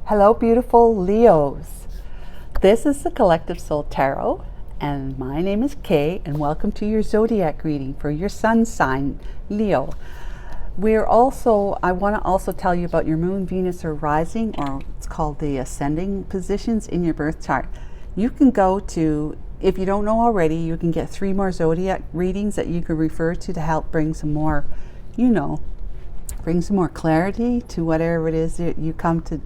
Hello, beautiful Leos. This is the Collective Soul Tarot, and my name is Kay, and welcome to your zodiac reading for your sun sign, Leo. I want to also tell you about your moon, Venus, or rising, or it's called the ascending positions in your birth chart. You can go to, if you don't know already, you can get 3 more zodiac readings that you can refer to help bring some more, bring some more clarity to whatever it is that you come to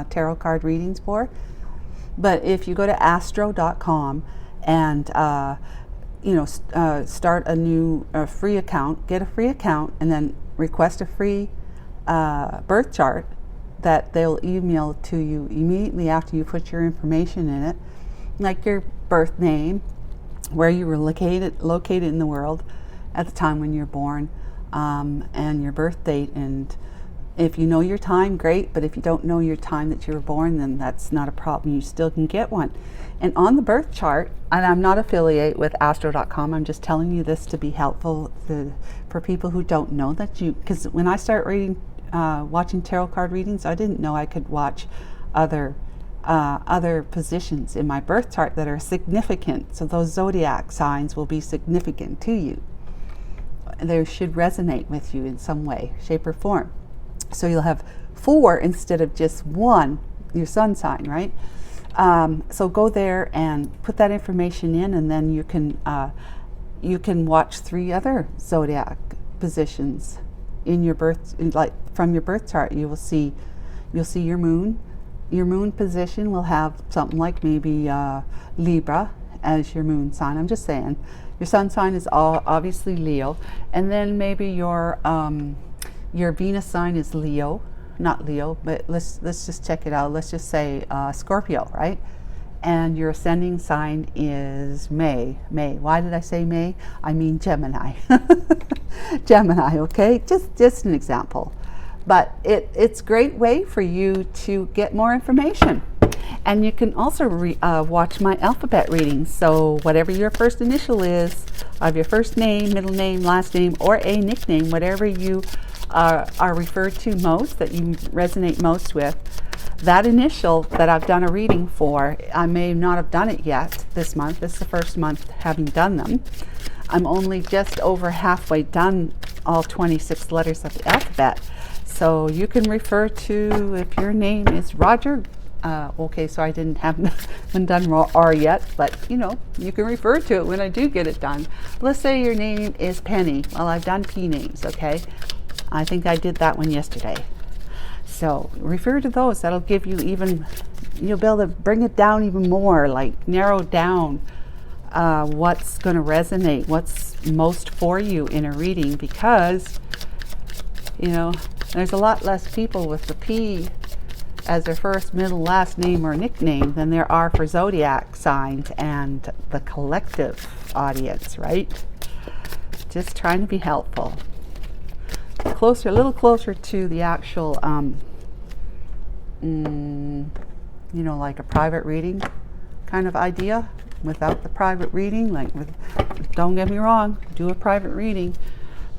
tarot card readings for. But if you go to astro.com and start a new free account, get a free account, and then request a free birth chart that they'll email to you immediately after you put your information in it, like your birth name, where you were located in the world at the time when you're born, and your birth date. And if you know your time, great, but if you don't know your time that you were born, then that's not a problem. You still can get one. And on the birth chart, and I'm not affiliated with astro.com, I'm just telling you this to be helpful for people who don't know that because when I start watching tarot card readings, I didn't know I could watch other positions in my birth chart that are significant. So those zodiac signs will be significant to you. They should resonate with you in some way, shape, or form. So you'll have 4 instead of just 1, your sun sign, right? So go there and put that information in, and then you can watch 3 other zodiac positions in your from your birth chart. You'll see your moon. Your moon position will have something like maybe Libra as your moon sign. I'm just saying. Your sun sign is obviously Leo, and then maybe your Venus sign is Leo, not Leo, but let's just check it out. Let's just say Scorpio, right? And your ascending sign is May. Why did I say May? I mean Gemini. Gemini, okay? Just an example. But it's a great way for you to get more information. And you can also watch my alphabet readings. So whatever your first initial is of your first name, middle name, last name, or a nickname, whatever you are referred to most, that you resonate most with, that initial that I've done a reading for, I may not have done it yet this month. This is the first month having done them. I'm only just over halfway done all 26 letters of the alphabet. So you can refer to, if your name is Roger, okay, so I haven't done R yet, but you can refer to it when I do get it done. Let's say your name is Penny. Well, I've done P names, okay? I think I did that one yesterday. So refer to those. That'll give you you'll be able to bring it down even more, like narrow down what's going to resonate, what's most for you in a reading, because there's a lot less people with the P as their first, middle, last name or nickname than there are for zodiac signs and the collective audience, right? Just trying to be helpful. A little closer to the actual, like a private reading kind of idea, without the private reading. Don't get me wrong, do a private reading,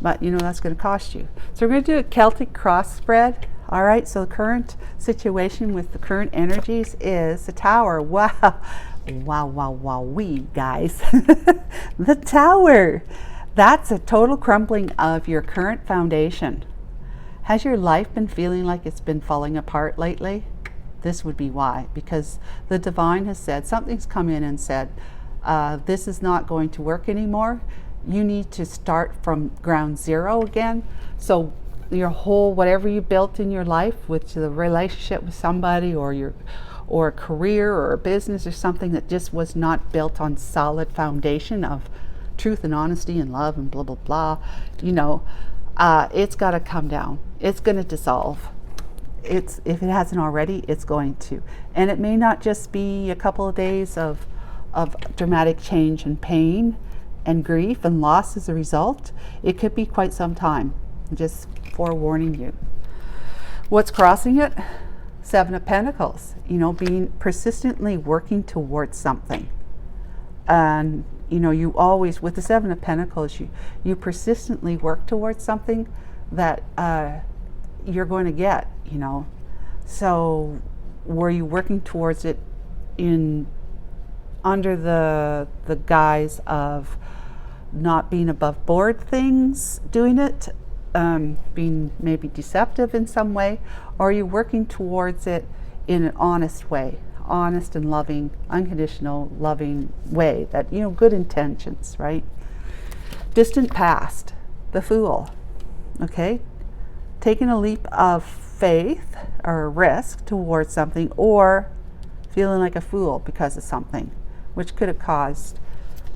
but that's going to cost you. So we're going to do a Celtic cross spread. All right, so the current situation with the current energies is the Tower. Wow, guys. The Tower. That's a total crumbling of your current foundation. Has your life been feeling like it's been falling apart lately? This would be why, because the divine has said, something's come in and said, this is not going to work anymore. You need to start from ground zero again. So your whole, whatever you built in your life, with the relationship with somebody, or a career or a business or something that just was not built on solid foundation of truth and honesty and love and blah blah blah, it's got to come down. It's going to dissolve. If it hasn't already, it's going to. And it may not just be a couple of days of dramatic change and pain and grief and loss as a result. It could be quite some time. Just forewarning you. What's crossing it? 7 of Pentacles. Being persistently working towards something. And you always, with the 7 of Pentacles, you persistently work towards something that you're going to get, So were you working towards it in under the guise of not being above board things, doing it, being maybe deceptive in some way, or are you working towards it in an honest way, honest and loving, unconditional loving way, that, you know, good intentions, right? Distant past, the Fool, okay? Taking a leap of faith or a risk towards something, or feeling like a fool because of something, which could have caused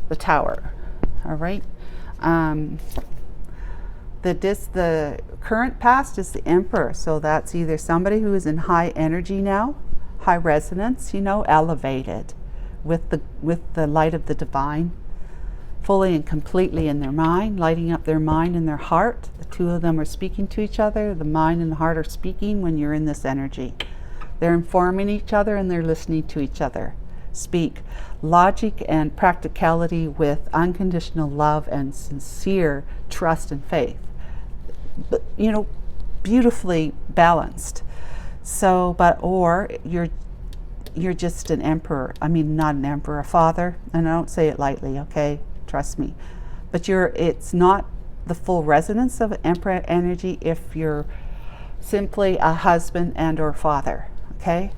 the Tower, all right? The current past is the Emperor, so that's either somebody who is in high energy now, high resonance, you know, elevated with the light of the divine, fully and completely in their mind, lighting up their mind and their heart. The two of them are speaking to each other. The mind and the heart are speaking when you're in this energy. They're informing each other and they're listening to each other speak. Logic and practicality with unconditional love and sincere trust and faith. But, you know, beautifully balanced. So, or you're just an emperor. I mean, not an emperor, a father. And I don't say it lightly, okay? Trust me. But it's not the full resonance of emperor energy if you're simply a husband and or father, okay?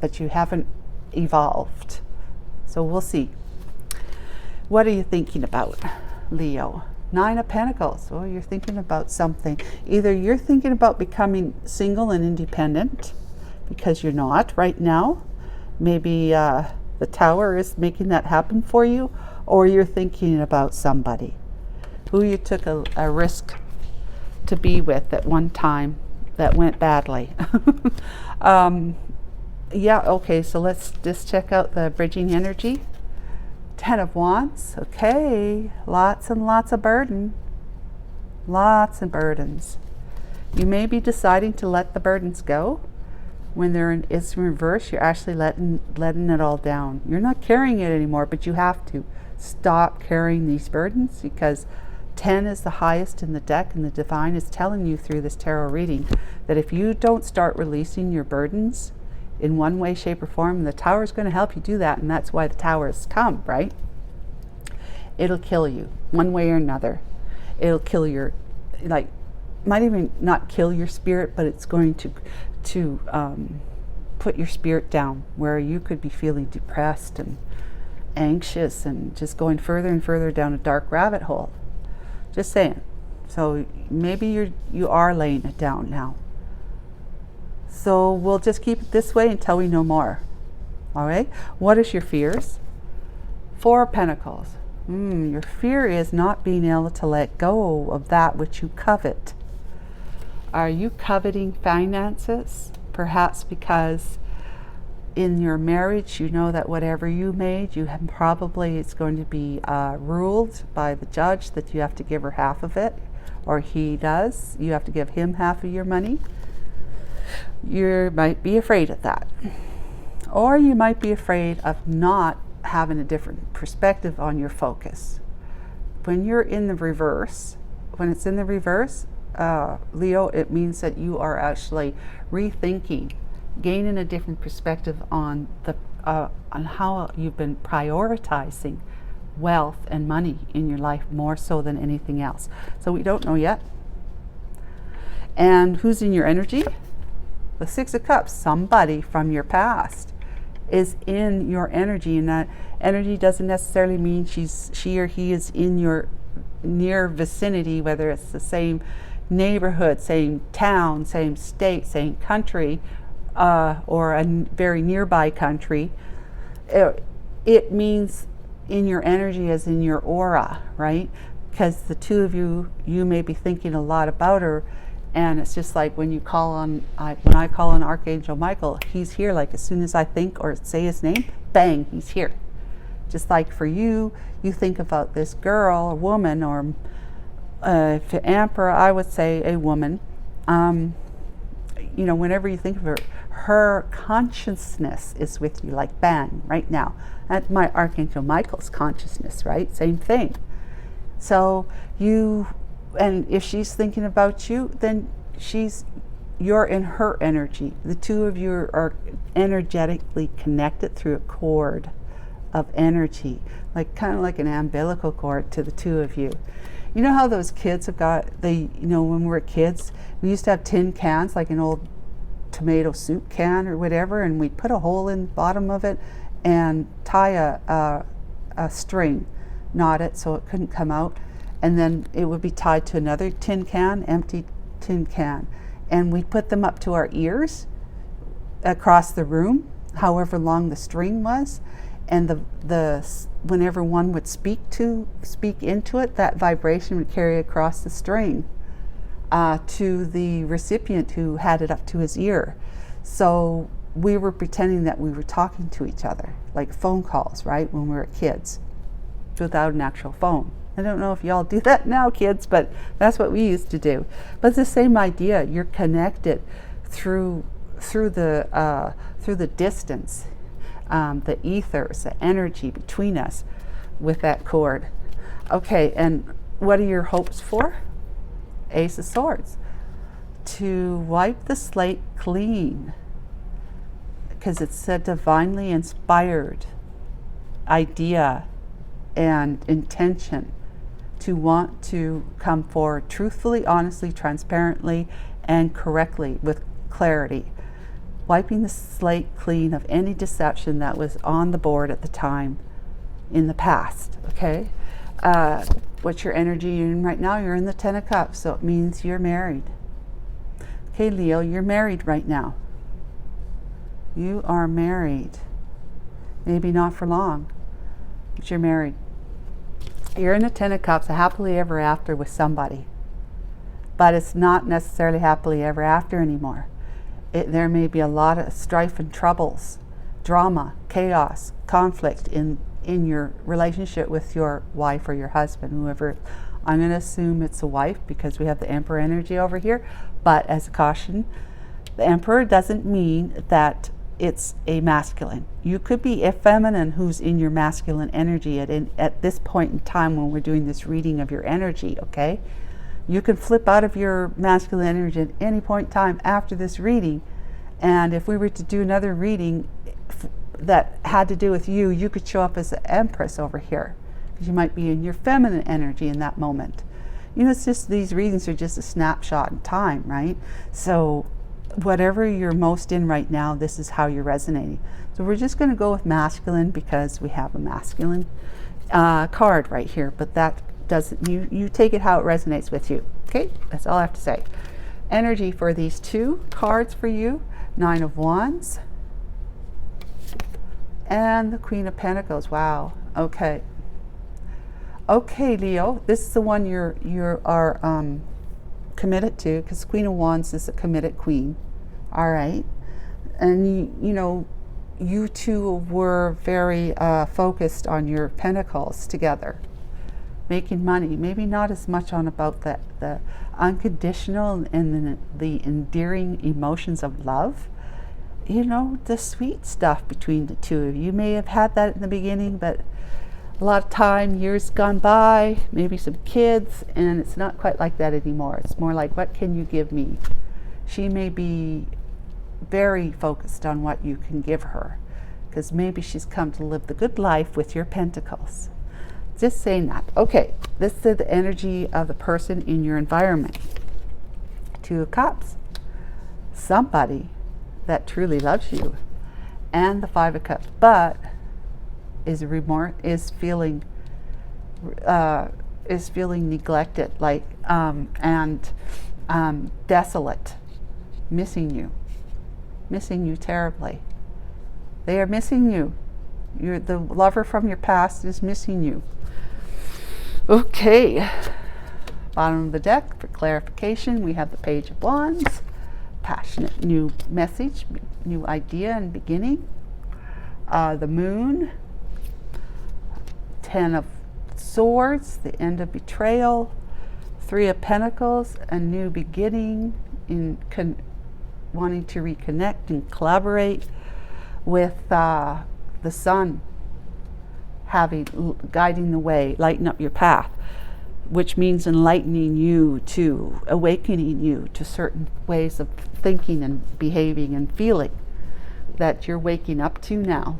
But you haven't evolved. So we'll see. What are you thinking about, Leo? 9 of Pentacles. Oh, you're thinking about something. Either you're thinking about becoming single and independent, because you're not right now. Maybe the Tower is making that happen for you, or you're thinking about somebody who you took a risk to be with at one time that went badly. Yeah, okay, so let's just check out the bridging energy. 10 of Wands, okay, lots and lots of burden. Lots of burdens. You may be deciding to let the burdens go. When it's in reverse, you're actually letting it all down. You're not carrying it anymore, but you have to stop carrying these burdens, because 10 is the highest in the deck, and the divine is telling you through this tarot reading that if you don't start releasing your burdens in one way, shape, or form, the Tower is going to help you do that, and that's why the Tower has come, right? It'll kill you one way or another. It'll kill your, might even not kill your spirit, but it's going to put your spirit down, where you could be feeling depressed and anxious and just going further and further down a dark rabbit hole. Just saying. So maybe you are laying it down now. So we'll just keep it this way until we know more. All right? What is your fears? 4 of Pentacles. Your fear is not being able to let go of that which you covet. Are you coveting finances? Perhaps because in your marriage, you know that whatever you made, it's going to be ruled by the judge that you have to give her half of it, or he does. You have to give him half of your money. You might be afraid of that. Or you might be afraid of not having a different perspective on your focus. When it's in the reverse, Leo, it means that you are actually rethinking, gaining a different perspective on how you've been prioritizing wealth and money in your life more so than anything else. So we don't know yet. And who's in your energy? The 6 of Cups. Somebody from your past is in your energy, and that energy doesn't necessarily mean she or he is in your near vicinity, whether it's the same neighborhood, same town, same state, same country, or a very nearby country. It means in your energy as in your aura, right? Because the two of you may be thinking a lot about her, and it's just like when I call on Archangel Michael, he's here. Like as soon as I think or say his name, bang, he's here. Just like for you, you think about this girl, a woman, or if Emperor, I would say a woman. Whenever you think of her consciousness is with you, like bang, right now. That's my Archangel Michael's consciousness, right? Same thing. So and if she's thinking about you, then she's you're in her energy. The two of you are energetically connected through a cord of energy, like kind of like an umbilical cord to the two of you. You know how those kids have got, when we were kids, we used to have tin cans, like an old tomato soup can or whatever, and we'd put a hole in the bottom of it and tie a string, knot it so it couldn't come out, and then it would be tied to another tin can, empty tin can, and we'd put them up to our ears across the room, however long the string was, and the whenever one would speak into it, that vibration would carry across the string to the recipient who had it up to his ear. So we were pretending that we were talking to each other, like phone calls, right, when we were kids, without an actual phone. I don't know if y'all do that now, kids, but that's what we used to do. But it's the same idea. You're connected through the distance, the ethers, the energy between us with that cord. Okay, and what are your hopes for? Ace of Swords. To wipe the slate clean, because it's a divinely inspired idea and intention to want to come forward truthfully, honestly, transparently, and correctly with clarity. Wiping the slate clean of any deception that was on the board at the time in the past, okay? What's your energy in right now? You're in the 10 of Cups, so it means you're married. Okay, Leo, you're married right now. You are married. Maybe not for long, but you're married. You're in the 10 of Cups, a happily ever after with somebody. But it's not necessarily happily ever after anymore. There may be a lot of strife and troubles, drama, chaos, conflict in your relationship with your wife or your husband, whoever. I'm going to assume it's a wife because we have the Emperor energy over here. But as a caution, the Emperor doesn't mean that it's a masculine. You could be a feminine who's in your masculine energy at this point in time when we're doing this reading of your energy, okay? You can flip out of your masculine energy at any point in time after this reading. And if we were to do another reading that had to do with you, you could show up as the Empress over here, because you might be in your feminine energy in that moment. You know, it's just, these readings are just a snapshot in time, right? So whatever you're most in right now, this is how you're resonating. So we're just going to go with masculine because we have a masculine card right here, but that doesn't, you take it how it resonates with you. Okay, that's all I have to say. Energy for these two cards for you: 9 of Wands and the Queen of Pentacles. Wow. Okay. Okay, Leo, this is the one you are committed to, because Queen of Wands is a committed queen. All right. And you know, you two were very focused on your pentacles together, making money. Maybe not as much on about the unconditional and the endearing emotions of love. You know, the sweet stuff between the two of you. You may have had that in the beginning, but a lot of time, years gone by, maybe some kids, and it's not quite like that anymore. It's more like, what can you give me? She may be very focused on what you can give her, because maybe she's come to live the good life with your pentacles. Just saying that. Okay, this is the energy of the person in your environment. 2 of Cups. Somebody that truly loves you. And the 5 of Cups. But is feeling neglected, like and desolate, missing you terribly. They are missing you. The lover from your past is missing you. Okay, bottom of the deck for clarification, we have the Page of Wands, passionate new message, new idea and beginning. The Moon, 10 of Swords, the end of betrayal. 3 of Pentacles, a new beginning, in wanting to reconnect and collaborate with the Sun, guiding the way, lighten up your path. which means enlightening you to, awakening you to certain ways of thinking and behaving and feeling that you're waking up to now.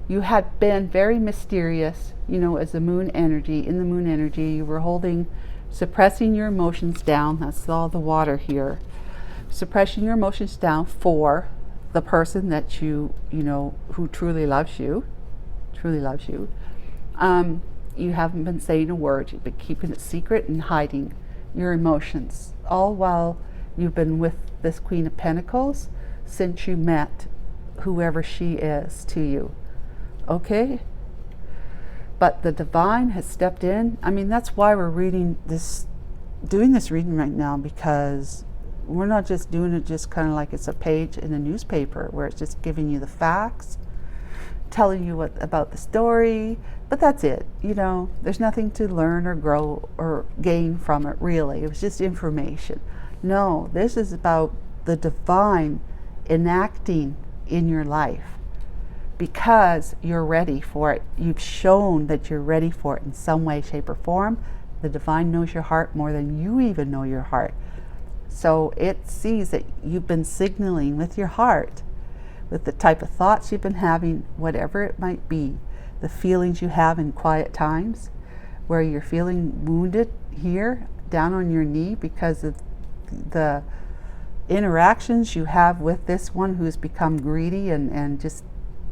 You had been very mysterious, you know, as the moon energy. In the moon energy, you were suppressing your emotions down. That's all the water here. Suppressing your emotions down for the person that you know, who truly loves you. You haven't been saying a word. You've been keeping it secret and hiding your emotions, all while you've been with this Queen of Pentacles since you met whoever she is to you. Okay? But the divine has stepped in. I mean, that's why we're doing this reading right now, because we're not just doing it just kind of like it's a page in a newspaper where it's just giving you the facts, telling you about the story, but that's it. You know, there's nothing to learn or grow or gain from it, really. It was just information. No, this is about the divine enacting in your life because you're ready for it. You've shown that you're ready for it in some way, shape, or form. The divine knows your heart more than you even know your heart. So it sees that you've been signaling with your heart, with the type of thoughts you've been having, whatever it might be, the feelings you have in quiet times, where you're feeling wounded here, down on your knee, because of the interactions you have with this one who's become greedy and just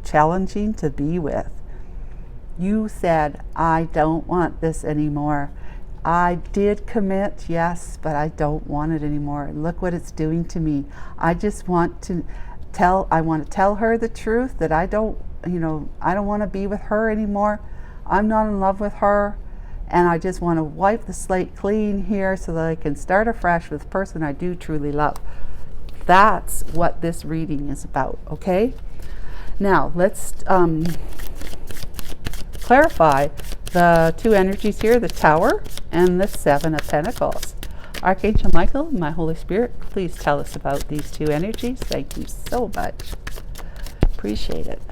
challenging to be with. You said, I don't want this anymore. I did commit, yes, but I don't want it anymore. Look what it's doing to me. I just want to tell her the truth, that I don't want to be with her anymore. I'm not in love with her, and I just want to wipe the slate clean here so that I can start afresh with the person I do truly love. That's what this reading is about, okay? Now, let's clarify the two energies here, the Tower and the Seven of Pentacles. Archangel Michael, my Holy Spirit, please tell us about these two energies. Thank you so much. Appreciate it.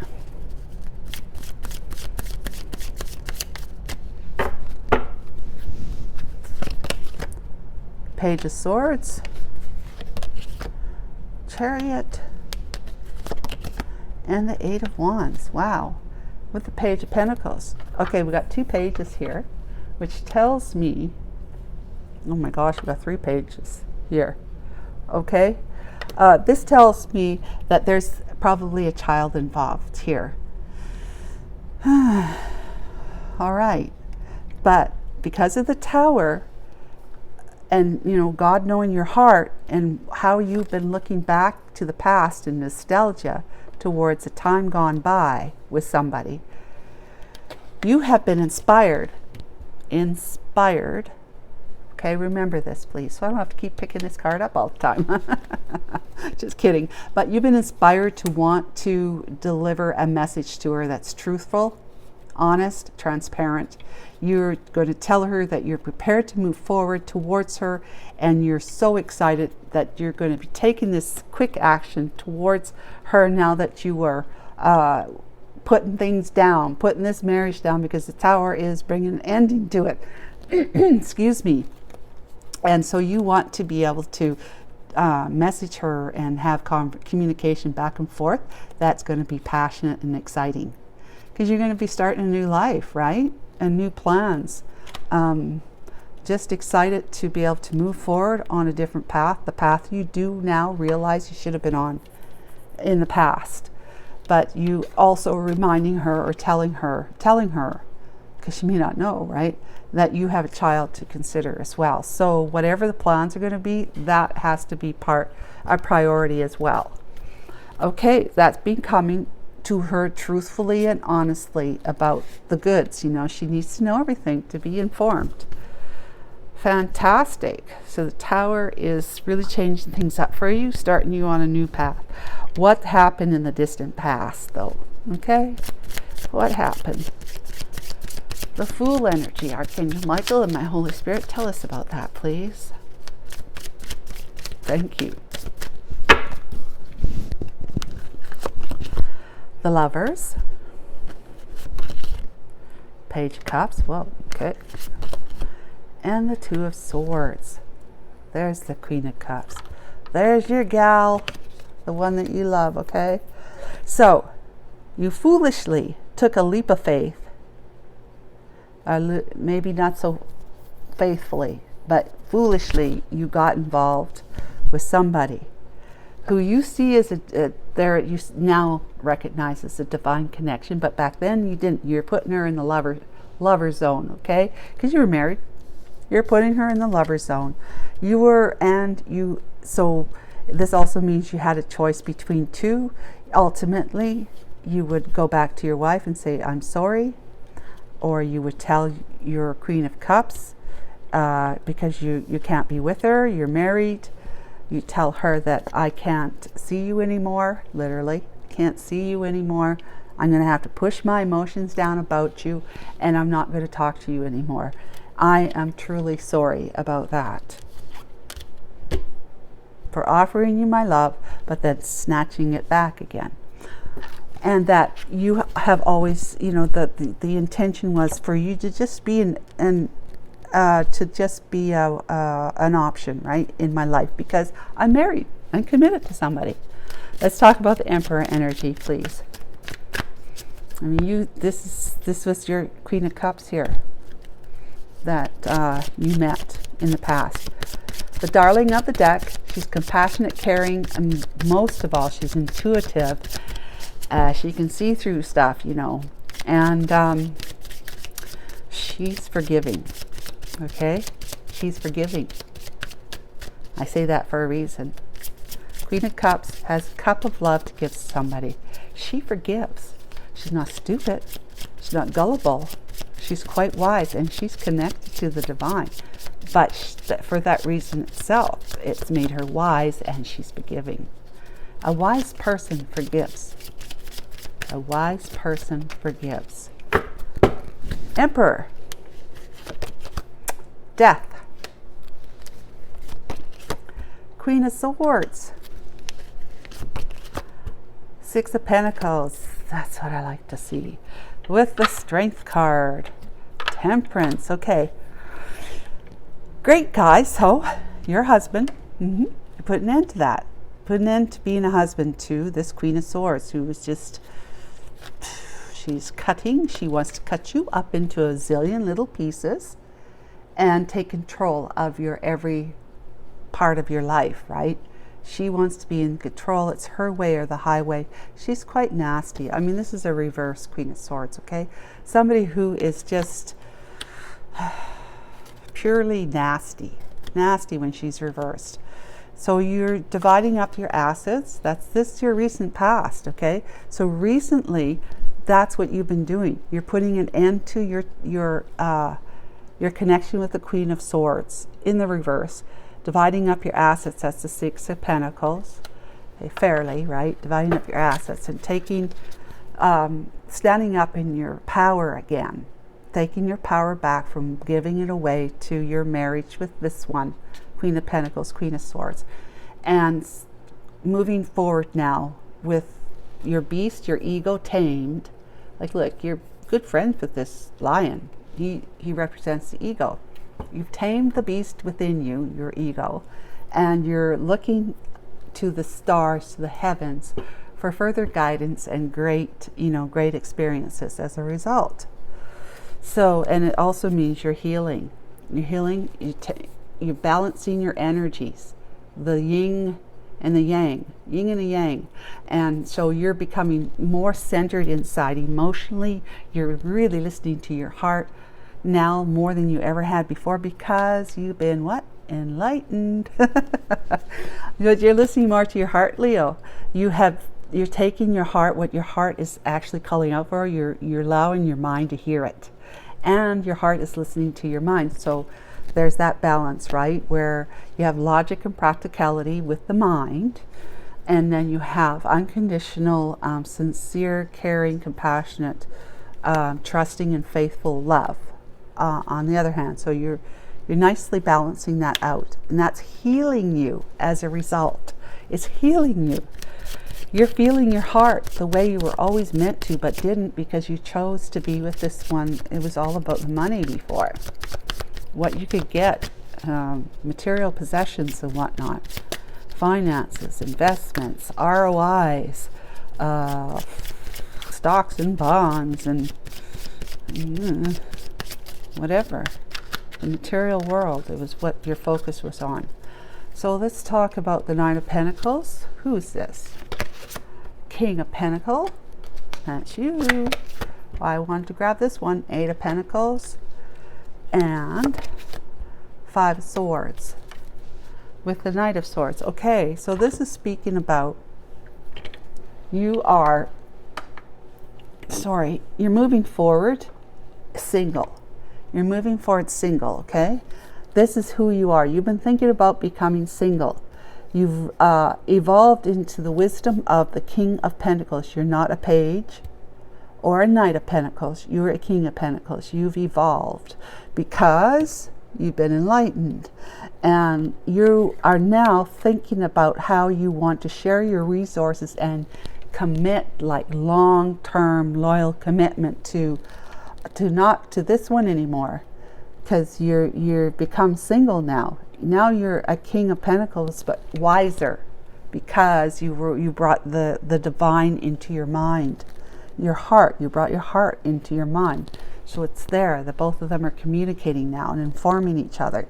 Page of Swords, Chariot, and the Eight of Wands. Wow. With the Page of Pentacles. Okay, we got two pages here, which tells me, oh my gosh, we got 3 pages here. Okay, this tells me that there's probably a child involved here. All right, but because of the Tower, and you know, God knowing your heart and how you've been looking back to the past in nostalgia towards a time gone by with somebody, you have been inspired. Okay, remember this, please, so I don't have to keep picking this card up all the time. Just kidding. But you've been inspired to want to deliver a message to her that's truthful, honest, transparent. You're going to tell her that you're prepared to move forward towards her, and you're so excited that you're going to be taking this quick action towards her now that you are putting things down, putting this marriage down, because the Tower is bringing an ending to it. Excuse me. And so you want to be able to message her and have communication back and forth that's going to be passionate and exciting, because you're going to be starting a new life, right? And new plans. Just excited to be able to move forward on a different path, the path you do now realize you should have been on in the past. But you also reminding her or telling her, because she may not know, right, that you have a child to consider as well. So whatever the plans are going to be, that has to be a priority as well. Okay, that's been coming to her truthfully and honestly about the goods. You know, she needs to know everything to be informed. Fantastic. So the Tower is really changing things up for you, starting you on a new path. What happened in the distant past, though? Okay, what happened? The Fool energy, Archangel Michael and my Holy Spirit, tell us about that, please. Thank you. The Lovers, Page of Cups, well, okay, and the Two of Swords. There's the Queen of Cups. There's your gal, the one that you love, okay? So, you foolishly took a leap of faith, maybe not so faithfully, but foolishly you got involved with somebody who you see as you now recognize as a divine connection, but back then you didn't. You're putting her in the lover zone, okay? Because you were married. You're putting her in the lover zone. So this also means you had a choice between two. Ultimately, you would go back to your wife and say, I'm sorry, or you would tell your Queen of Cups, because you can't be with her, you're married. You tell her that I can't see you anymore, literally, can't see you anymore. I'm going to have to push my emotions down about you, and I'm not going to talk to you anymore. I am truly sorry about that. For offering you my love, but then snatching it back again. And that you have always, the intention was for you to just be an option, right, in my life, because I'm married. I'm committed to somebody. Let's talk about the Emperor energy, please. I mean, this was your Queen of Cups here that you met in the past. The darling of the deck. She's compassionate, caring, and most of all, she's intuitive. She can see through stuff, and she's forgiving. Okay? She's forgiving. I say that for a reason. Queen of Cups has a cup of love to give somebody. She forgives. She's not stupid. She's not gullible. She's quite wise, and she's connected to the divine. But for that reason itself, it's made her wise, and she's forgiving. A wise person forgives. A wise person forgives. Emperor. Death. Queen of Swords. Six of Pentacles. That's what I like to see. With the Strength card. Temperance. Okay. Great, guys. So, your husband. You put an end to that. Put an end to being a husband to this Queen of Swords, who was just... She's cutting. She wants to cut you up into a zillion little pieces and take control of your every part of your life, right? She wants to be in control. It's her way or the highway. She's quite nasty. I mean, this is a reverse Queen of Swords, okay? Somebody who is just purely nasty. Nasty when she's reversed. So you're dividing up your assets. This is your recent past, okay? So recently, that's what you've been doing. You're putting an end to your connection with the Queen of Swords in the reverse. Dividing up your assets, that's the Six of Pentacles. Okay, fairly, right? Dividing up your assets and taking, standing up in your power again. Taking your power back from giving it away to your marriage with this one, Queen of Pentacles, Queen of Swords. And moving forward now with your beast, your ego tamed. Like, look, you're good friends with this lion. He represents the ego. You've tamed the beast within you, your ego, and you're looking to the stars, to the heavens, for further guidance and great experiences as a result. So, and it also means you're healing. You're healing. You're balancing your energies, the yin and the yang, yin and the yang. And so you're becoming more centered inside emotionally. You're really listening to your heart now more than you ever had before, because you've been what? Enlightened. But you're listening more to your heart, Leo. You're taking your heart, what your heart is actually calling out for. You're allowing your mind to hear it, and your heart is listening to your mind. So there's that balance, right, where you have logic and practicality with the mind, and then you have unconditional, sincere, caring, compassionate, trusting, and faithful love on the other hand. So you're nicely balancing that out, and that's healing you as a result. It's healing you. You're feeling your heart the way you were always meant to, but didn't, because you chose to be with this one. It was all about the money before. what you could get, material possessions and whatnot, finances, investments, ROIs, stocks and bonds, and whatever. The material world, it was what your focus was on. So let's talk about the Nine of Pentacles. Who's this? King of Pentacles. That's you. I wanted to grab this one. Eight of Pentacles and Five of Swords with the Knight of Swords. Okay, so this is speaking about you're moving forward single. You're moving forward single, okay? This is who you are. You've been thinking about becoming single. You've evolved into the wisdom of the King of Pentacles. You're not a page or a Knight of Pentacles. You're a King of Pentacles. You've evolved because you've been enlightened. And you are now thinking about how you want to share your resources and commit, like long-term loyal commitment to not to this one anymore, because you're become single now. Now you're a King of Pentacles, but wiser, because you brought the divine into your mind, your heart. You brought your heart into your mind, so it's there. The both of them are communicating now and informing each other.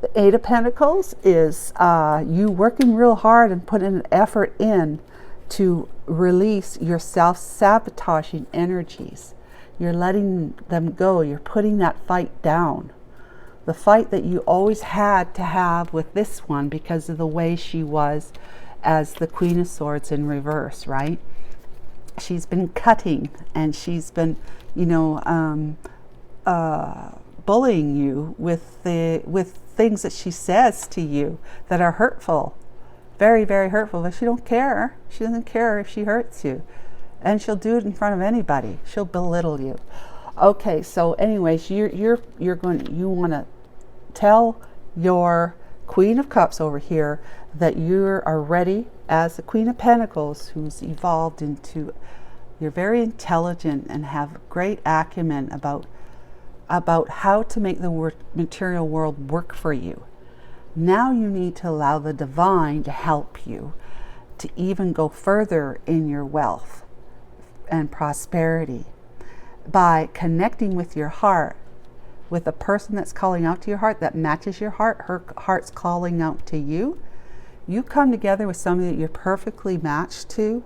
The Eight of Pentacles is you working real hard and putting an effort in to release your self-sabotaging energies. You're letting them go. You're putting that fight down. The fight that you always had to have with this one because of the way she was as the Queen of Swords in reverse, right? She's been cutting and she's been, bullying you with things that she says to you that are hurtful. Very, very hurtful, but she don't care. She doesn't care if she hurts you. And she'll do it in front of anybody. She'll belittle you. Okay, so anyways, you want to tell your Queen of Cups over here that you are ready as the Queen of Pentacles, who's evolved into, you're very intelligent and have great acumen about how to make the material world work for you. Now you need to allow the divine to help you to even go further in your wealth and prosperity by connecting with your heart, with a person that's calling out to your heart, that matches your heart. Her heart's calling out to you. You come together with somebody that you're perfectly matched to,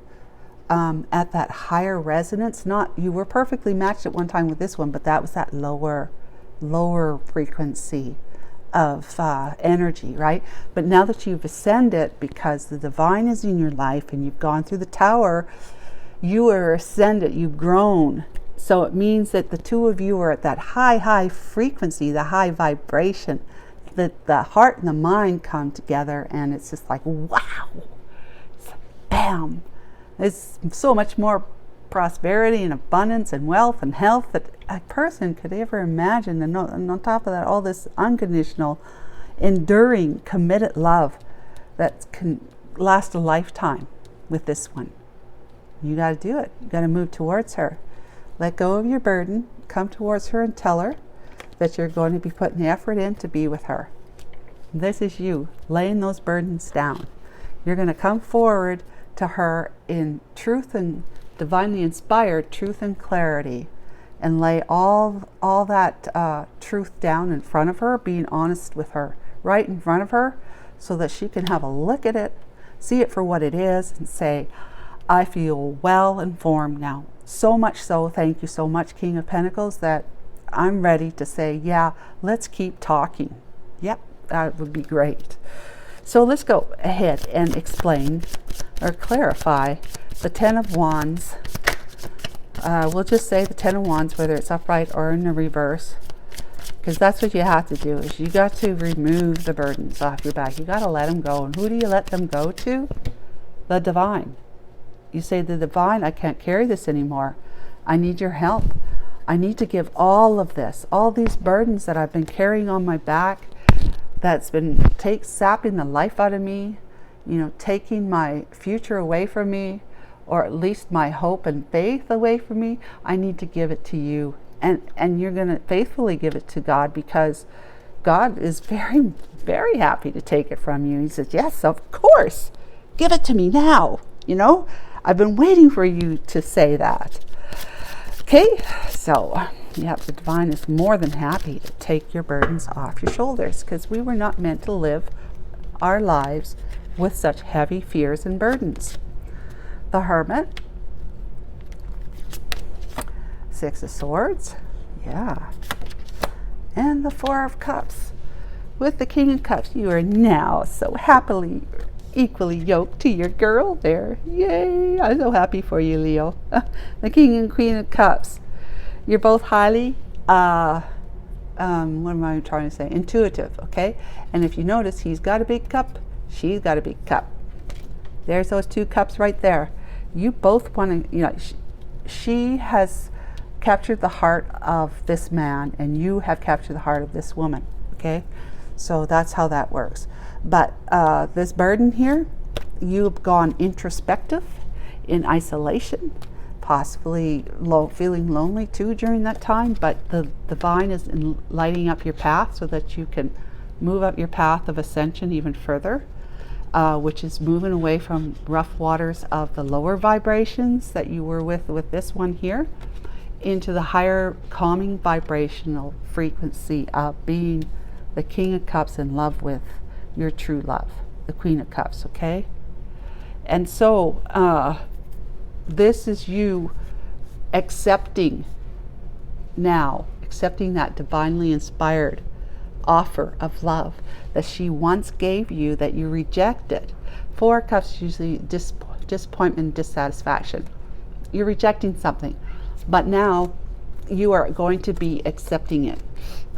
at that higher resonance. Not, you were perfectly matched at one time with this one, but that was that lower frequency of energy, right? But now that you've ascended, because the divine is in your life and you've gone through the tower, you are ascended, you've grown. So it means that the two of you are at that high frequency, the high vibration, that the heart and the mind come together, and it's just like, wow, it's like, bam. There's so much more prosperity and abundance and wealth and health that a person could ever imagine. And on top of that, all this unconditional, enduring, committed love that can last a lifetime with this one. You got to do it. You got to move towards her. Let go of your burden. Come towards her and tell her that you're going to be putting the effort in to be with her. This is you laying those burdens down. You're going to come forward to her in truth and divinely inspired truth and clarity, and lay all that truth down in front of her, being honest with her right in front of her, so that she can have a look at it, see it for what it is, and say, I feel well informed now. So much so, thank you so much, King of Pentacles, that I'm ready to say, yeah, let's keep talking. Yep, that would be great. So let's go ahead and explain or clarify the Ten of Wands. We'll just say the Ten of Wands, whether it's upright or in the reverse, because that's what you have to do, is you got to remove the burdens off your back. You got to let them go. And who do you let them go to? The divine. You say, the divine, I can't carry this anymore. I need your help. I need to give all of this, all these burdens that I've been carrying on my back, that's been sapping the life out of me, taking my future away from me, or at least my hope and faith away from me. I need to give it to you. and you're going to faithfully give it to God, because God is very, very happy to take it from you. He says, yes, of course, give it to me now. You know, I've been waiting for you to say that. Okay, so yeah, the divine is more than happy to take your burdens off your shoulders, because we were not meant to live our lives with such heavy fears and burdens. The Hermit, Six of Swords, yeah, and the Four of Cups. With the King of Cups, you are now so happily equally yoked to your girl there. Yay, I'm so happy for you, Leo. The King and Queen of Cups. You're both highly, what am I trying to say? Intuitive, okay? And if you notice, he's got a big cup, she's got a big cup. There's those two cups right there. You both want to, you know, she has captured the heart of this man, and you have captured the heart of this woman, okay? So that's how that works. But this burden here, you've gone introspective, in isolation, possibly feeling lonely too during that time, but the divine is lighting up your path so that you can move up your path of ascension even further, which is moving away from rough waters of the lower vibrations that you were with this one here, into the higher calming vibrational frequency of being the King of Cups in love with your true love, the Queen of Cups, okay? And so this is you accepting that divinely inspired offer of love that she once gave you that you rejected. Four of Cups, usually disappointment, dissatisfaction. You're rejecting something, but now you are going to be accepting it,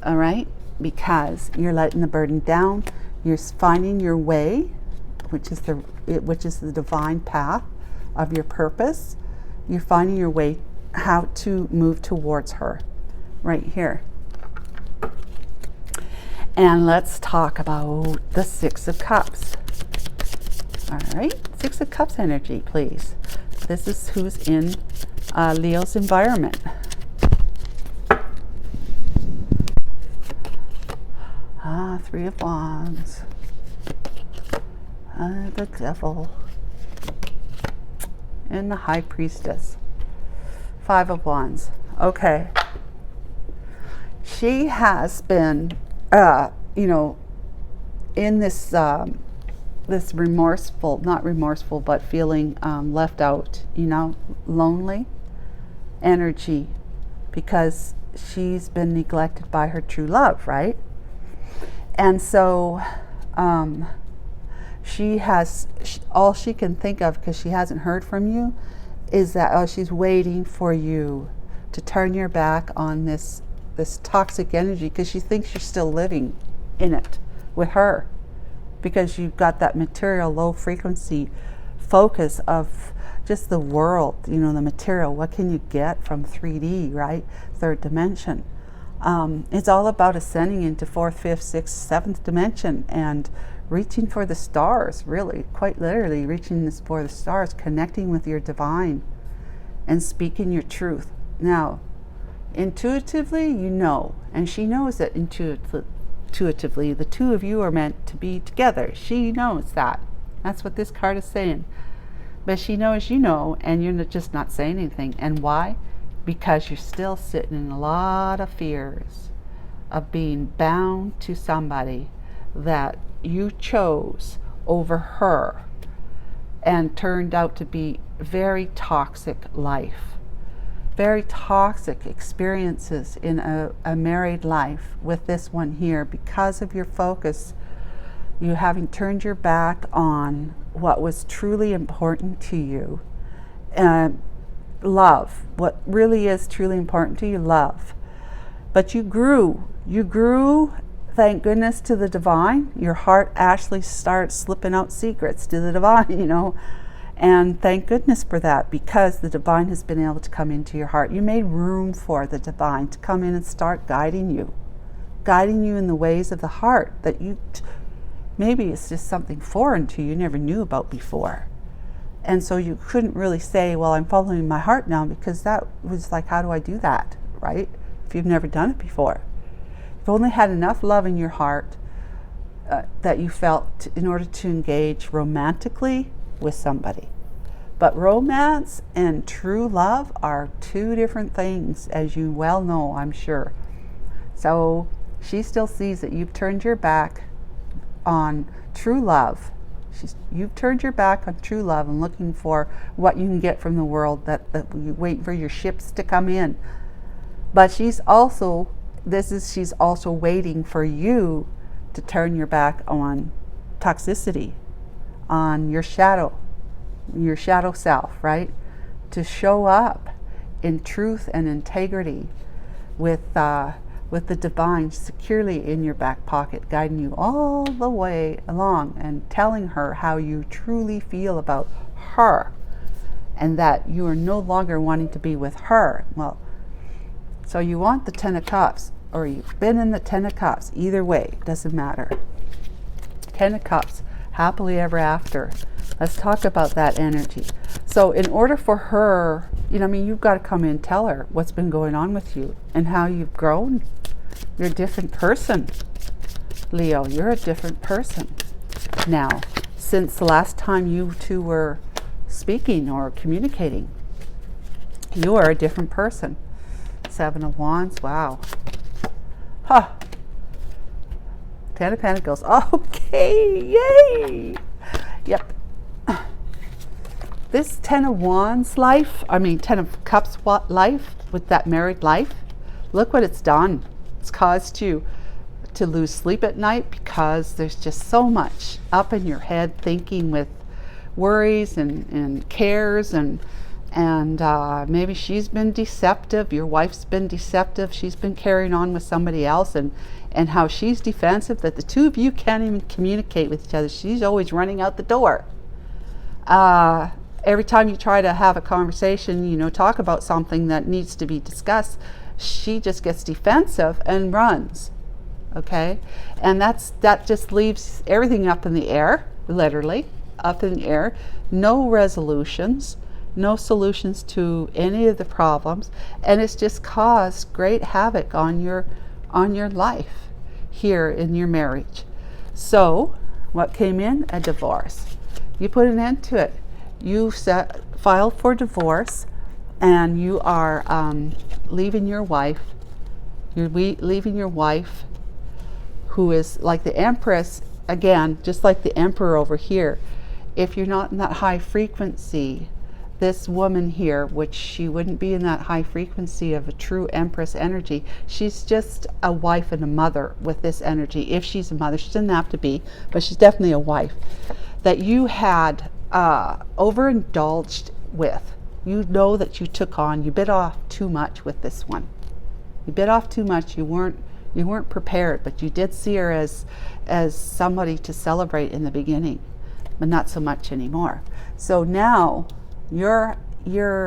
all right? Because you're letting the burden down, you're finding your way, which is the divine path of your purpose. You're finding your way how to move towards her, right here. And let's talk about the Six of Cups. All right, Six of Cups energy, please. This is who's in Leo's environment. Three of Wands, the Devil, and the High Priestess. Five of Wands. Okay. She has been, you know, in this this not remorseful, but feeling left out, you know, lonely energy, because she's been neglected by her true love, right? And so all she can think of, because she hasn't heard from you, is that she's waiting for you to turn your back on this toxic energy, because she thinks you're still living in it with her, because you've got that material low frequency focus of just the world, you know, the material. What can you get from 3D, right? Third dimension. It's all about ascending into fourth, fifth, sixth, seventh dimension and reaching for the stars, really, quite literally reaching for the stars, connecting with your divine and speaking your truth. Now, intuitively, you know, and she knows that intuitively, the two of you are meant to be together. She knows that. That's what this card is saying. But she knows you know, and you're just not saying anything. And why? Because you're still sitting in a lot of fears of being bound to somebody that you chose over her and turned out to be very toxic life, very toxic experiences in a married life with this one here, because of your focus, you having turned your back on what was truly important to you. Love, what really is truly important to you, love. But you grew, thank goodness to the divine. Your heart actually starts slipping out secrets to the divine, you know, and thank goodness for that, because the divine has been able to come into your heart. You made room for the divine to come in and start guiding you in the ways of the heart that you maybe it's just something foreign to you, never knew about before. And so you couldn't really say, well, I'm following my heart now, because that was like, how do I do that, right? if you've never done it before. You've only had enough love in your heart that you felt in order to engage romantically with somebody. But romance and true love are two different things, as you well know, I'm sure. So she still sees that you've turned your back on true love. You've turned your back on true love and looking for what you can get from the world, that you wait for your ships to come in. But she's also waiting for you to turn your back on toxicity, on your shadow self, right? To show up in truth and integrity with the divine securely in your back pocket, guiding you all the way along and telling her how you truly feel about her, and that you are no longer wanting to be with her. Well, so you want the 10 of Cups, or you've been in the 10 of Cups. Either way, doesn't matter. 10 of Cups, happily ever after. Let's talk about that energy. So in order for her, you've got to come in and tell her what's been going on with you and how you've grown. You're a different person, Leo. You're a different person. Now, since the last time you two were speaking or communicating, you are a different person. 7 of Wands, wow. Huh. 10 of Pentacles, okay, yay. Yep. This 10 of Wands life, 10 of Cups life, with that married life, look what it's done. It's caused you to lose sleep at night because there's just so much up in your head, thinking with worries and cares, and maybe she's been deceptive, your wife's been deceptive, she's been carrying on with somebody else, and how she's defensive, that the two of you can't even communicate with each other. She's always running out the door. Every time you try to have a conversation, talk about something that needs to be discussed, she just gets defensive and runs. Okay? And that just leaves everything up in the air, literally up in the air. No resolutions, no solutions to any of the problems, and it's just caused great havoc on your life here in your marriage. So what came in? A divorce. You put an end to it. You filed for divorce, and you are leaving your wife. You're leaving your wife, who is like the Empress, again, just like the Emperor over here. If you're not in that high frequency, this woman here, which she wouldn't be in that high frequency of a true Empress energy, she's just a wife and a mother with this energy. If she's a mother, she doesn't have to be, but she's definitely a wife that you had overindulged with. You know that you took on, you bit off too much with this one. You bit off too much. You weren't prepared, but you did see her as somebody to celebrate in the beginning, but not so much anymore. So now your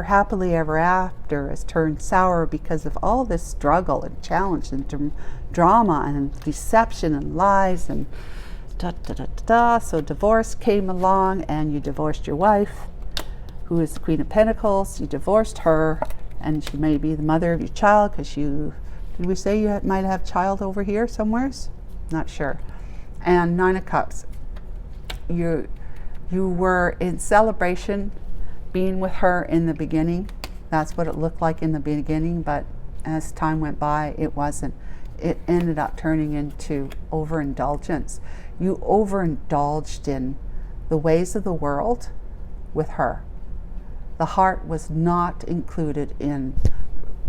happily ever after has turned sour because of all this struggle and challenge and drama and deception and lies and So divorce came along, and you divorced your wife, who is the Queen of Pentacles. You divorced her, and she may be the mother of your child, because did we say you might have child over here somewheres? Not sure. And 9 of Cups. You were in celebration being with her in the beginning. That's what it looked like in the beginning, but as time went by, it wasn't. It ended up turning into overindulgence. You overindulged in the ways of the world with her. The heart was not included in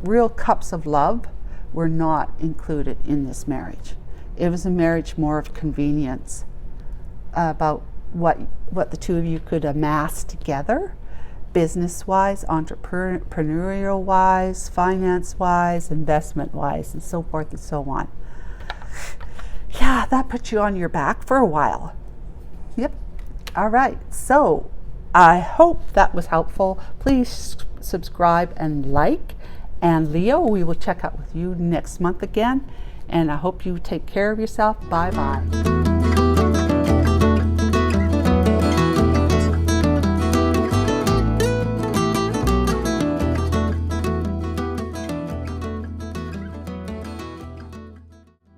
real cups of love, were not included in this marriage. It was a marriage more of convenience, about what the two of you could amass together, business-wise, entrepreneurial-wise, finance-wise, investment-wise, and so forth and so on. Yeah, that put you on your back for a while. Yep. All right. So I hope that was helpful. Please subscribe and like. And Leo, we will check out with you next month again. And I hope you take care of yourself. Bye-bye.